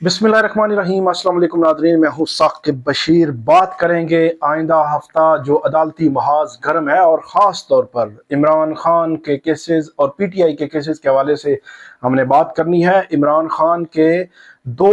बिस्मिल्लाहिर्रहमानिर्रहीम। अस्सलाम वालेकुम नाज़रीन, मैं हूँ साकिब बशीर। बात करेंगे आइंदा हफ्ता जो अदालती महाज गर्म है और ख़ास तौर पर इमरान खान के केसेस और पीटीआई के केसेस के हवाले से हमने बात करनी है। इमरान खान के दो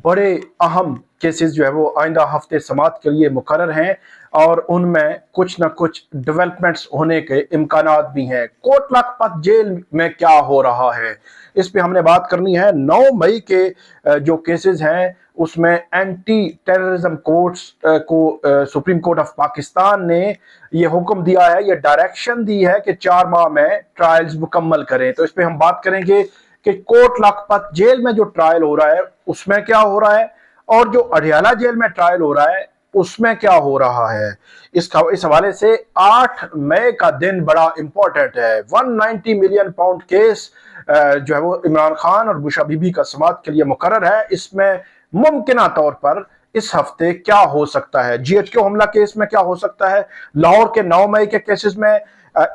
बड़े अहम केसेस जो है वो आइंदा हफ्ते समाअत के लिए मुकर्रर हैं और उनमें कुछ न कुछ डेवलपमेंट्स होने के इम्कानात भी हैं। कोट लखपत जेल में क्या हो रहा है, इस पे हमने बात करनी है। 9 मई के जो केसेस हैं उसमें एंटी टेररिज्म कोर्ट्स को सुप्रीम कोर्ट ऑफ पाकिस्तान ने ये हुक्म दिया है, ये डायरेक्शन दी है कि 4 माह में ट्रायल्स मुकम्मल करें। तो इस पे हम बात करेंगे कि कोट लखपत जेल में जो ट्रायल हो रहा है उसमें क्या हो रहा है और जो अडियाला जेल में ट्रायल हो रहा है उसमें क्या हो रहा है। इस हवाले से 8 मई का दिन बड़ा इंपॉर्टेंट है। 190 मिलियन पाउंड केस जो है वो इमरान खान और बुशरा बीबी का समाअत के लिए मुकर्रर है। इसमें मुमकिना तौर पर इस हफ्ते क्या हो सकता है, GHQ हमला केस में क्या हो सकता है, लाहौर के 9 मई के केसेस में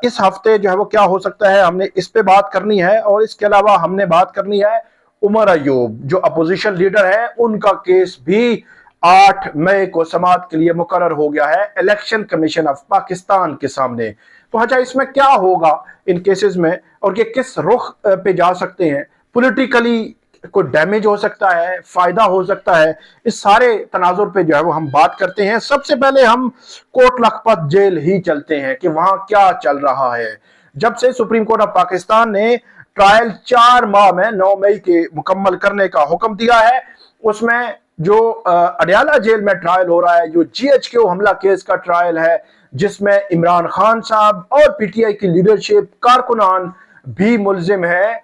इस हफ्ते जो है वो क्या हो सकता है, हमने इस पे बात करनी है। और इसके अलावा हमने बात करनी है उमर अयूब जो अपोजिशन लीडर है, उनका केस भी 8 मई को समाअत के लिए मुकर्रर हो गया है इलेक्शन कमीशन ऑफ पाकिस्तान के सामने। तो अच्छा, इसमें क्या होगा इन केसेस में और ये किस रुख पे जा सकते हैं, पॉलिटिकली कोई डैमेज हो सकता है, फायदा हो सकता है, इस सारे तनाजुर पे जो है वो हम बात करते हैं। सबसे पहले हम कोट लखपत जेल ही चलते हैं कि वहां क्या चल रहा है। जब से सुप्रीम कोर्ट ऑफ पाकिस्तान ने ट्रायल 4 माह में 9 मई के मुकम्मल करने का हुक्म दिया है, उसमें जो अडियाला जेल में ट्रायल हो रहा है, जो GHQ हमला केस का ट्रायल है जिसमें इमरान खान साहब और पीटीआई की लीडरशिप कारकुनान भी मुलजिम है,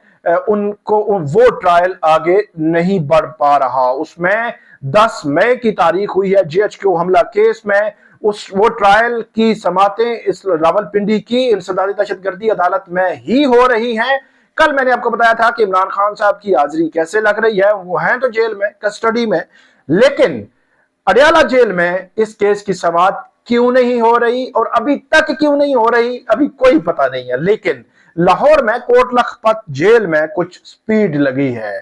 उनको वो ट्रायल आगे नहीं बढ़ पा रहा। उसमें 10 मई की तारीख हुई है GHQ हमला केस में। वो ट्रायल की समातें इस रावलपिंडी की इंसदादी दहशतगर्दी अदालत में ही हो रही हैं। कल मैंने आपको बताया था कि इमरान खान साहब की हाजिरी कैसे लग रही है, वो हैं तो जेल में कस्टडी में, लेकिन अडियाला जेल में इस केस की समाअत क्यों नहीं हो रही और अभी तक क्यों नहीं हो रही अभी कोई पता नहीं है। लेकिन लाहौर में कोट लखपत जेल में कुछ स्पीड लगी है।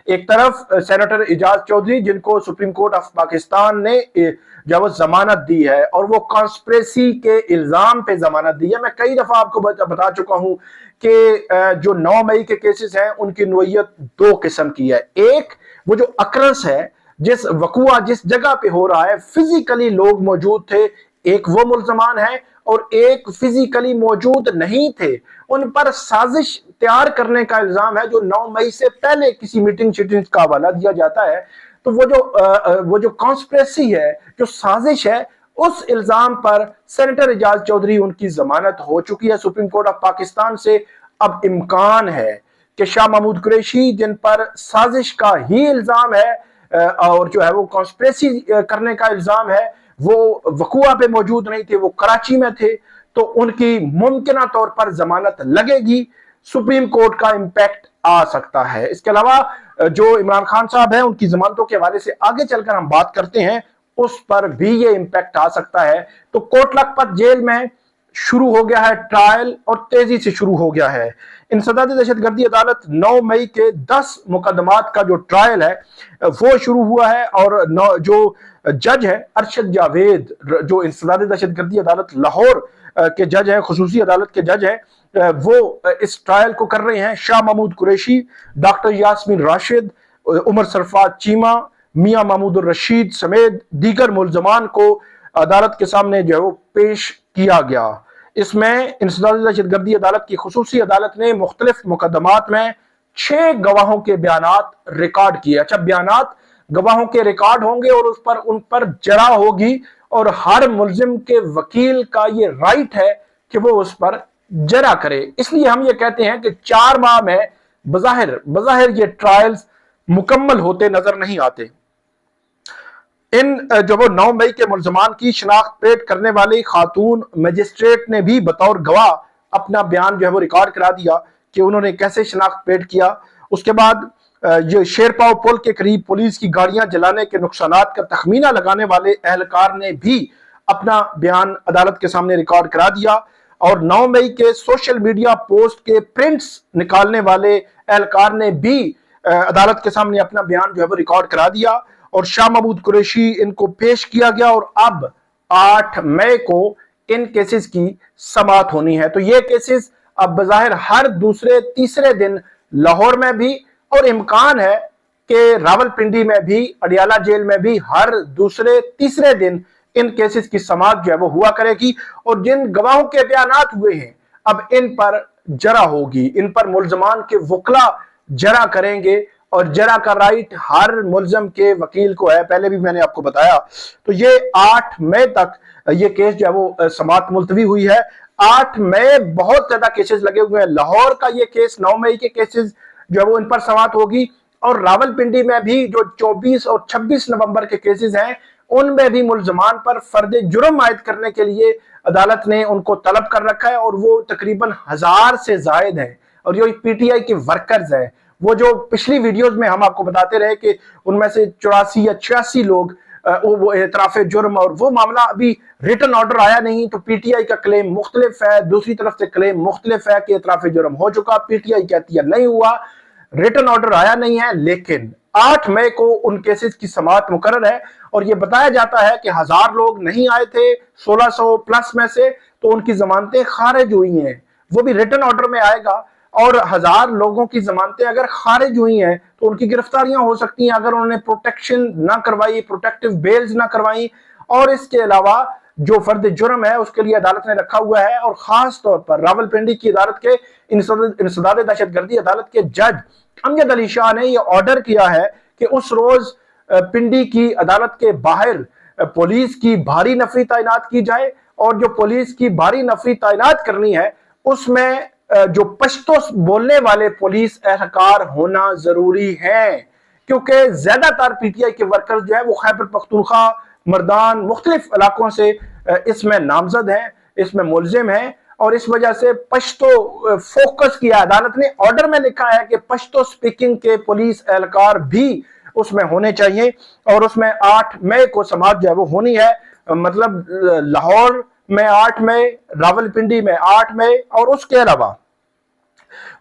एक तरफ सेनेटर एजाज चौधरी जिनको सुप्रीम कोर्ट ऑफ पाकिस्तान ने जब जमानत दी है और वो कॉन्स्पिरेसी के इल्जाम पे जमानत दी है। मैं कई दफा आपको बता चुका हूं कि जो 9 मई के केसेस हैं उनकी नोयत 2 किस्म की है। एक वो जो अक्रस है, जिस वकुआ जिस जगह पे हो रहा है फिजिकली लोग मौजूद थे, एक वो मुल्जमान है, और एक फिजिकली मौजूद नहीं थे, उन पर साजिश तैयार करने का इल्जाम है जो 9 मई से पहले किसी मीटिंग शीटिंग का हवाला दिया जाता है। तो वो जो कॉन्स्पिरेसी है, जो साजिश है, उस इल्जाम पर सेनेटर एजाज चौधरी उनकी जमानत हो चुकी है सुप्रीम कोर्ट ऑफ पाकिस्तान से। अब इम्कान है कि शाह महमूद कुरैशी जिन पर साजिश का ही इल्जाम है और जो है वो कॉन्स्पिरेसी करने का इल्जाम है, वो वकुआ पे मौजूद नहीं थे, वो कराची में थे, तो उनकी मुमकिना तौर पर जमानत लगेगी। सुप्रीम कोर्ट का इंपैक्ट आ सकता है। इसके अलावा जो इमरान खान साहब हैं उनकी जमानतों के हवाले से आगे चलकर हम बात करते हैं, उस पर भी ये इंपैक्ट आ सकता है। तो कोट लखपत जेल में शुरू हो गया है ट्रायल और तेजी से शुरू हो गया है। इंसदादी दहशतगर्दी अदालत 9 मई के 10 मुकदमात का जो ट्रायल है वो शुरू हुआ है और जो जज है अरशद जावेद, जो इंसदादी दहशतगर्दी अदालत लाहौर के जज है, खुसूसी अदालत के जज है, वो इस ट्रायल को कर रहे हैं। शाह महमूद कुरैशी, डॉक्टर यास्मीन राशिद, उमर सरफाज चीमा, मियां महमूद रशीद समेत दीगर मुल्जमान को अदालत के सामने जो है वो पेश किया गया। इसमें इंसदादी दहशतगर्दी अदालत की खुसूसी अदालत ने मुख्तलिफ मुकदमात में 6 गवाहों के बयानात रिकॉर्ड किए। अच्छा, बयानात गवाहों के रिकॉर्ड होंगे और उन पर जरा होगी और हर मुल्जिम के वकील का ये राइट है कि वो उस पर जरा करे। इसलिए हम ये कहते हैं कि 4 माह में बज़ाहिर ये ट्रायल्स मुकम्मल होते नजर नहीं आते। इन जो वो 9 मई के मुल्जमान की शनाख्त पेश करने वाली खातून मजिस्ट्रेट ने भी बतौर गवाह अपना बयान जो है वो रिकॉर्ड करा दिया कि उन्होंने कैसे शनाख्त पेश किया। उसके बाद ये शेरपाव पुल के करीब पुलिस की गाड़ियां जलाने के नुकसानात का तखमीना लगाने वाले एहलकार ने भी अपना बयान अदालत के सामने रिकॉर्ड करा दिया। और 9 मई के सोशल मीडिया पोस्ट के प्रिंट्स निकालने वाले एहलकार ने भी عدالت کے سامنے اپنا بیان جو ہے وہ ریکارڈ کرا دیا اور شاہ محمود قریشی ان کو پیش کیا گیا اور اب 8 مئی کو ان کیسز کی سماعت ہونی ہے۔ تو یہ کیسز اب بظاہر ہر دوسرے تیسرے دن لاہور میں بھی اور امکان ہے کہ راولپنڈی میں بھی، اڈیالہ جیل میں بھی ہر دوسرے تیسرے دن ان کیسز کی سماعت جو ہے وہ ہوا کرے گی، اور جن گواہوں کے بیانات ہوئے ہیں اب ان پر جرا ہوگی، ان پر ملزمان کے وکلا جرا کریں گے، اور جرا کا رائٹ ہر ملزم کے وکیل کو ہے، پہلے بھی میں نے آپ کو بتایا۔ تو یہ 8 مئی تک یہ کیس جو ہے وہ سماعت ملتوی ہوئی ہے۔ 8 مئی بہت زیادہ کیسز لگے ہوئے ہیں، لاہور کا یہ کیس 9 مئی کے کیسز جو ہے وہ ان پر سماعت ہوگی، اور راولپنڈی میں بھی جو 24 اور 26 نومبر کے کیسز ہیں ان میں بھی ملزمان پر فرد جرم عائد کرنے کے لیے عدالت نے ان کو طلب کر رکھا ہے، اور وہ تقریباً 1000 سے زائد ہیں، اور یہ پی ٹی آئی کے ورکرز ہیں، وہ جو پچھلی ویڈیوز میں ہم آپ کو بتاتے رہے کہ ان میں سے 84 یا 86 لوگ وہ اعتراف جرم، اور وہ معاملہ ابھی ریٹن آرڈر آیا نہیں، تو پی ٹی آئی کا کلیم مختلف ہے، دوسری طرف سے کلیم مختلف ہے کہ اعتراف جرم ہو چکا، پی ٹی آئی کہتی ہے نہیں ہوا، ریٹن آرڈر آیا نہیں ہے۔ لیکن 8 مئی کو ان کیسز کی سماعت مقرر ہے، اور یہ بتایا جاتا ہے کہ 1000 لوگ نہیں آئے تھے 1600 پلس میں سے، تو ان کی ضمانتیں خارج ہوئی ہیں، وہ بھی ریٹن آرڈر میں آئے گا، اور 1000 لوگوں کی ضمانتیں اگر خارج ہوئی ہیں تو ان کی گرفتاریاں ہو سکتی ہیں اگر انہوں نے پروٹیکشن نہ کروائی، پروٹیکٹیو بیلز نہ کروائی، اور اس کے علاوہ جو فرد جرم ہے اس کے لیے عدالت نے رکھا ہوا ہے، اور خاص طور پر راولپنڈی کی عدالت کے انسداد دہشت گردی عدالت کے جج امجد علی شاہ نے یہ آرڈر کیا ہے کہ اس روز پنڈی کی عدالت کے باہر پولیس کی بھاری نفری تعینات کی جائے، اور جو پولیس کی بھاری نفری تعینات کرنی ہے اس میں جو پشتو بولنے والے پولیس اہلکار ہونا ضروری ہے، کیونکہ زیادہ تر پی ٹی آئی کے ورکرز جو ہے وہ خیبر پختونخوا، مردان، مختلف علاقوں سے اس میں نامزد ہیں، اس میں ملزم ہیں، اور اس وجہ سے پشتو فوکس کیا۔ عدالت نے آرڈر میں لکھا ہے کہ پشتو سپیکنگ کے پولیس اہلکار بھی اس میں ہونے چاہیے، اور اس میں 8 مئی کو سماعت جو ہے وہ ہونی ہے، مطلب لاہور میں 8 مئی، راولپنڈی میں 8 مئی، اور اس کے علاوہ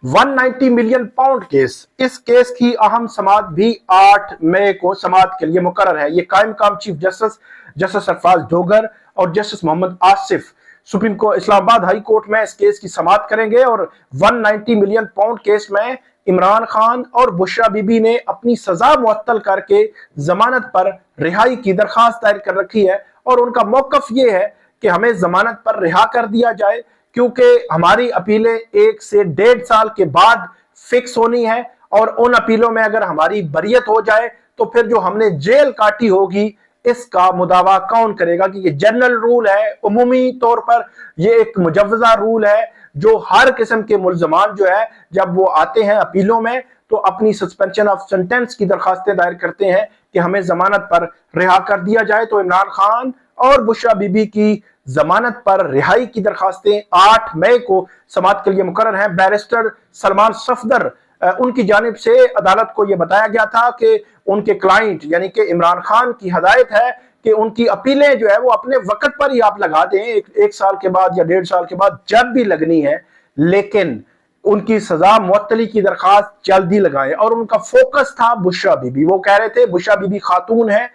190 ملین پاؤنڈ کیس، اس کیس کی اہم سماعت بھی 8 مئی کو سماعت کے لیے مقرر ہے۔ یہ قائم مقام چیف جسٹس سرفراز ڈوگر اور جسٹس محمد آصف سپریم کورٹ اسلام آباد ہائی کورٹ میں اس کیس کی سماعت کریں گے، اور 190 ملین پاؤنڈ کیس میں عمران خان اور بشرا بی بی نے اپنی سزا معطل کر کے ضمانت پر رہائی کی درخواست دائر کر رکھی ہے، اور ان کا موقف یہ ہے کہ ہمیں ضمانت پر رہا کر دیا جائے، کیونکہ ہماری اپیلیں 1 سے 1.5 سال کے بعد فکس ہونی ہے، اور ان اپیلوں میں اگر ہماری بریت ہو جائے تو پھر جو ہم نے جیل کاٹی ہوگی اس کا مداوع کون کرے گا، کہ یہ جنرل رول ہے، عمومی طور پر یہ ایک مجوزہ رول ہے جو ہر قسم کے ملزمان جو ہے جب وہ آتے ہیں اپیلوں میں تو اپنی سسپینشن آف سینٹنس کی درخواستیں دائر کرتے ہیں کہ ہمیں ضمانت پر رہا کر دیا جائے۔ تو عمران خان اور بشرا بی بی کی ضمانت پر رہائی کی درخواستیں 8 مئی کو سماعت کے لیے مقرر ہیں۔ بیرسٹر سلمان صفدر ان کی جانب سے عدالت کو یہ بتایا گیا تھا کہ ان کے کلائنٹ یعنی کہ عمران خان کی ہدایت ہے کہ ان کی اپیلیں جو ہے وہ اپنے وقت پر ہی آپ لگا دیں، 1 سال کے بعد یا 1.5 سال کے بعد جب بھی لگنی ہے، لیکن ان کی سزا معطلی کی درخواست جلدی لگائیں۔ اور ان کا فوکس تھا بشرا بی بی، وہ کہہ رہے تھے بشرا بی بی خاتون ہے،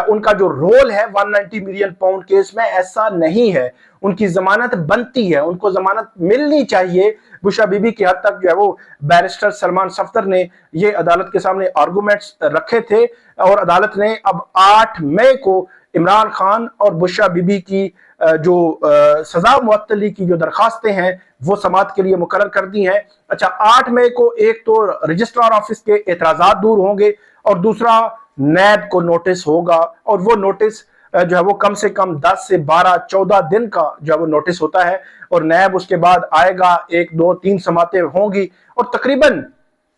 ان کا جو رول ہے 190 ملین پاؤنڈ کیس میں ایسا نہیں ہے، ان کی ضمانت بنتی ہے، ان کو ضمانت ملنی چاہیے بشرا بی بی کی حد تک جو ہے وہ بیرسٹر سلمان صفدر نے یہ عدالت کے سامنے آرگومنٹس رکھے تھے، اور عدالت نے اب 8 مئی کو عمران خان اور بشرا بی بی کی جو سزا معطلی کی جو درخواستیں ہیں وہ سماعت کے لیے مقرر کر دی ہیں۔ اچھا، 8 مئی کو ایک تو رجسٹرار آفس کے اعتراضات دور ہوں گے، اور دوسرا نیب کو نوٹس ہوگا، اور وہ نوٹس جو ہے وہ کم سے کم 10 سے 12 14 دن کا جو ہے وہ نوٹس ہوتا ہے، اور نیب اس کے بعد آئے گا، 1 2 3 سماعتیں ہوں گی، اور تقریباً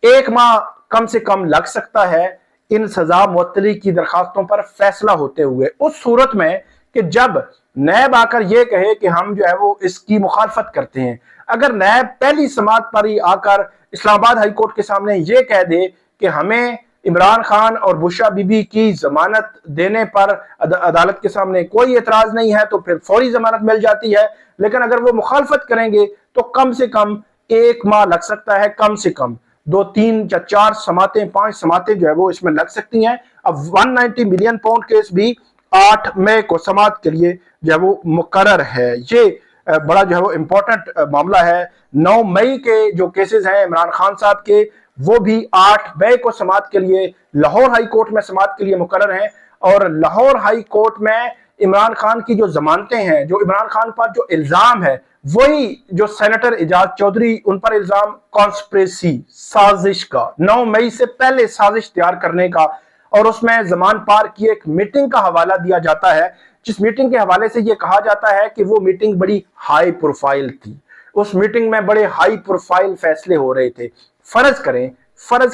1 ماہ کم سے کم لگ سکتا ہے ان سزا معطلی کی درخواستوں پر فیصلہ ہوتے ہوئے۔ اس صورت میں کہ جب نیب آ کر یہ کہے کہ ہم جو ہے وہ اس کی مخالفت کرتے ہیں، اگر نیب پہلی سماعت پر ہی آ کر اسلام آباد ہائی کورٹ کے سامنے یہ کہہ دے کہ ہمیں عمران خان اور بشرا بی بی کی ضمانت دینے پر عدالت کے سامنے کوئی اعتراض نہیں ہے تو پھر فوری ضمانت مل جاتی ہے، لیکن اگر وہ مخالفت کریں گے تو کم سے کم 1 ماہ لگ سکتا ہے، کم سے کم 2, 3 या 4 समातें, 5 समातें जो है वो इसमें लग सकती हैं। अब 190 मिलियन पाउंड केस भी 8 मई को समात के लिए जो है वो मुकर्रर है। ये बड़ा जो है वो इम्पोर्टेंट मामला है। 9 मई के जो केसेस हैं इमरान खान साहब के, वो भी 8 मई को समात के लिए लाहौर हाई कोर्ट में समात के लिए मुकर्रर हैं। और लाहौर हाई कोर्ट में इमरान खान की जो जमानतें हैं, जो इमरान खान पर जो इल्जाम है, वही जो सेनेटर एजाज चौधरी उन पर इल्जाम कॉन्स्पिरेसी, साजिश का, 9 मई से पहले साजिश तैयार करने का, और उसमें जमान पार की एक मीटिंग का हवाला दिया जाता है, जिस मीटिंग के हवाले से यह कहा जाता है कि वो मीटिंग बड़ी हाई प्रोफाइल थी। उस मीटिंग में बड़े हाई प्रोफाइल फैसले हो रहे थे। फर्ज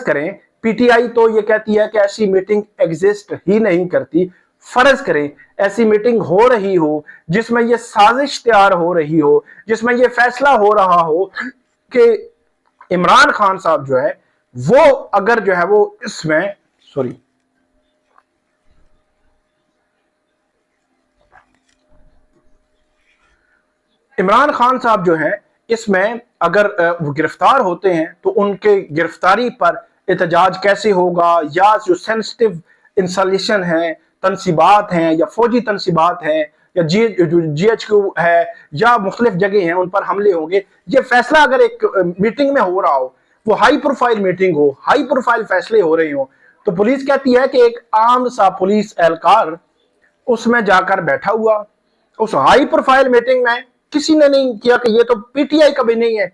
करें पीटीआई तो ये कहती है कि ऐसी मीटिंग एग्जिस्ट ही नहीं करती। फर्ज करें ऐसी मीटिंग हो रही हो जिसमें ये साजिश तैयार हो रही हो, जिसमें ये फैसला हो रहा हो कि इमरान खान साहब जो है वो अगर जो है वो इसमें इमरान खान साहब जो है इसमें अगर वो गिरफ्तार होते हैं तो उनके गिरफ्तारी पर एहतजाज कैसे होगा, या जो सेंसिटिव इंस्टॉलेशन है, तनसीबात हैं, या फौजी तनसीबात हैं, या GHQ है, या मुख्तलिफ जगह हैं, उन पर हमले होंगे। ये फैसला अगर एक मीटिंग में हो रहा हो, वो हाई प्रोफाइल मीटिंग हो, हाई प्रोफाइल फैसले हो रहे हो, तो पुलिस कहती है कि एक आम सा पुलिस एहलकार उसमें जाकर बैठा हुआ, उस हाई प्रोफाइल मीटिंग में किसी ने नहीं किया कि ये तो पीटीआई का भी नहीं है,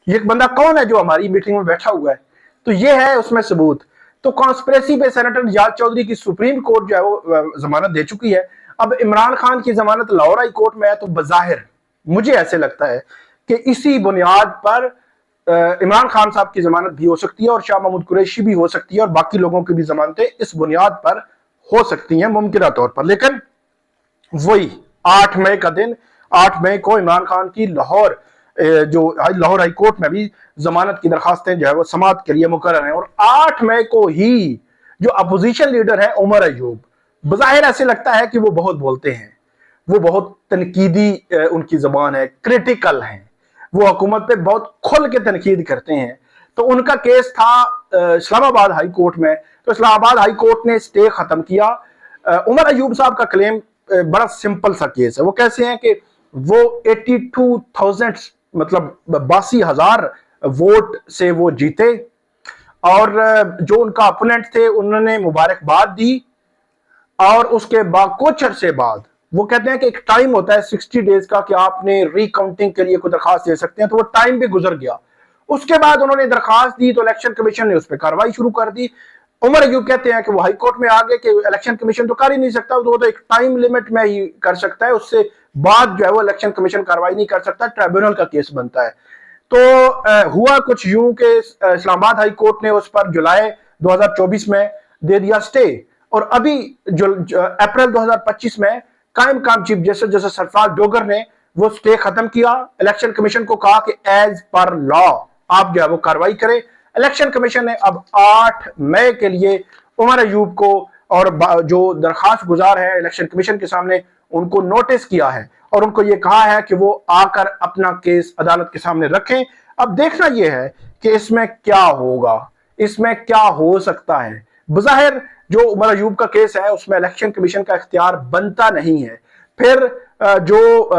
ये बंदा कौन है जो हमारी मीटिंग में बैठा हुआ है। तो ये है उसमें सबूत। तो कॉन्स्पिरेसी पे सेनेटर एजाज चौधरी की सुप्रीम कोर्ट जो है वो जमानत दे चुकी है। अब इमरान खान की जमानत लाहौर हाई कोर्ट में है, तो बज़ाहिर मुझे ऐसे लगता है कि इसी बुनियाद पर इमरान खान साहब की जमानत भी हो सकती है, और शाह महमूद कुरैशी भी हो सकती है, और बाकी लोगों की भी जमानतें इस बुनियाद पर हो सकती हैं मुमकिन तौर पर। लेकिन वही 8 मई का दिन, 8 मई को इमरान खान की लाहौर हाई कोर्ट में भी जमानत की दरखास्तें जो है वो समात के लिए मुकर्रर हैं। और 8 मई को ही जो अपोजिशन लीडर है उमर अयूब, बज़ाहिर ऐसे लगता है कि वो बहुत बोलते हैं, वो बहुत तनकीदी उनकी जबान है, क्रिटिकल हैं, वो हुकूमत पे बहुत खुल के तनकीद करते हैं। तो उनका केस था इस्लामाबाद हाई कोर्ट में, तो इस्लामाबाद हाई कोर्ट ने स्टे खत्म किया। उमर अयूब साहब का क्लेम बड़ा सिंपल सा केस है। वो कैसे हैं कि वो 82,000 मतलब 82,000 वोट से वो जीते, और जो उनका अपोनेंट थे उन्होंने मुबारकबाद दी, और उसके बाद कुछ अरसे बाद वो कहते हैं कि एक टाइम होता है 60 डेज का कि आपने रिकाउंटिंग के लिए कोई दरखास्त दे सकते हैं, तो वो टाइम भी गुजर गया। उसके बाद उन्होंने दरखास्त दी तो इलेक्शन कमीशन ने उस पर कार्रवाई शुरू कर दी। उमर अयूब कहते हैं कि वो हाई कोर्ट में आ गए कि इलेक्शन कमीशन तो कर ही नहीं सकता, वो तो एक टाइम लिमिट में ही कर सकता है, उससे बाद जो है वो इलेक्शन कमीशन कार्रवाई नहीं कर सकता, ट्रिब्यूनल का केस बनता है। तो हुआ कुछ यूं कि इस्लामाबाद हाई कोर्ट ने उस पर जुलाई 2024 में दे दिया स्टे, और अभी जो अप्रैल 2025 में कायम काम चीफ जस्टिस सरफराज डोगर ने वो स्टे खत्म किया। इलेक्शन कमीशन को कहा कि एज पर लॉ आप जो है वो कार्रवाई करें। इलेक्शन कमीशन ने अब 8 मई के लिए उमर अयूब को और जो दरखास्त गुजार है इलेक्शन कमीशन के सामने, उनको नोटिस किया है, और उनको ये कहा है कि वो आकर अपना केस अदालत के सामने रखें। अब देखना यह है कि इसमें क्या होगा, इसमें क्या हो सकता है। बज़ाहिर जो उमर अयूब का केस है उसमें इलेक्शन कमीशन का इख्तियार बनता नहीं है, फिर जो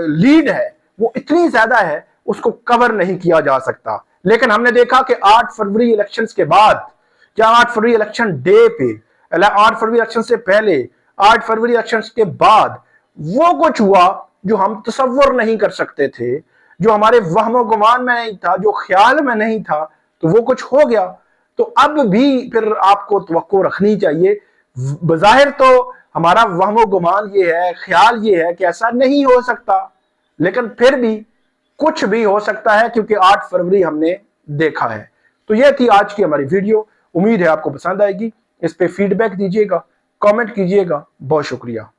लीड है वो इतनी ज्यादा है उसको कवर नहीं किया जा सकता। लेकिन हमने देखा कि 8 फरवरी इलेक्शंस के बाद, या 8 फरवरी इलेक्शन डे पे, 8 फरवरी इलेक्शन से पहले, 8 फरवरी इलेक्शंस के बाद वो कुछ हुआ जो हम तसव्वुर नहीं कर सकते थे, जो हमारे वहमो गुमान में नहीं था, जो ख्याल में नहीं था, तो वो कुछ हो गया। तो अब भी फिर आपको तवक्को रखनी चाहिए। बज़ाहिर तो हमारा वहमो गुमान ये है, ख्याल ये है कि ऐसा नहीं हो सकता, लेकिन फिर भी कुछ भी हो सकता है, क्योंकि 8 फरवरी हमने देखा है। तो ये थी आज की हमारी वीडियो, उम्मीद है आपको पसंद आएगी। इस पे फीडबैक दीजिएगा, कमेंट कीजिएगा। बहुत शुक्रिया।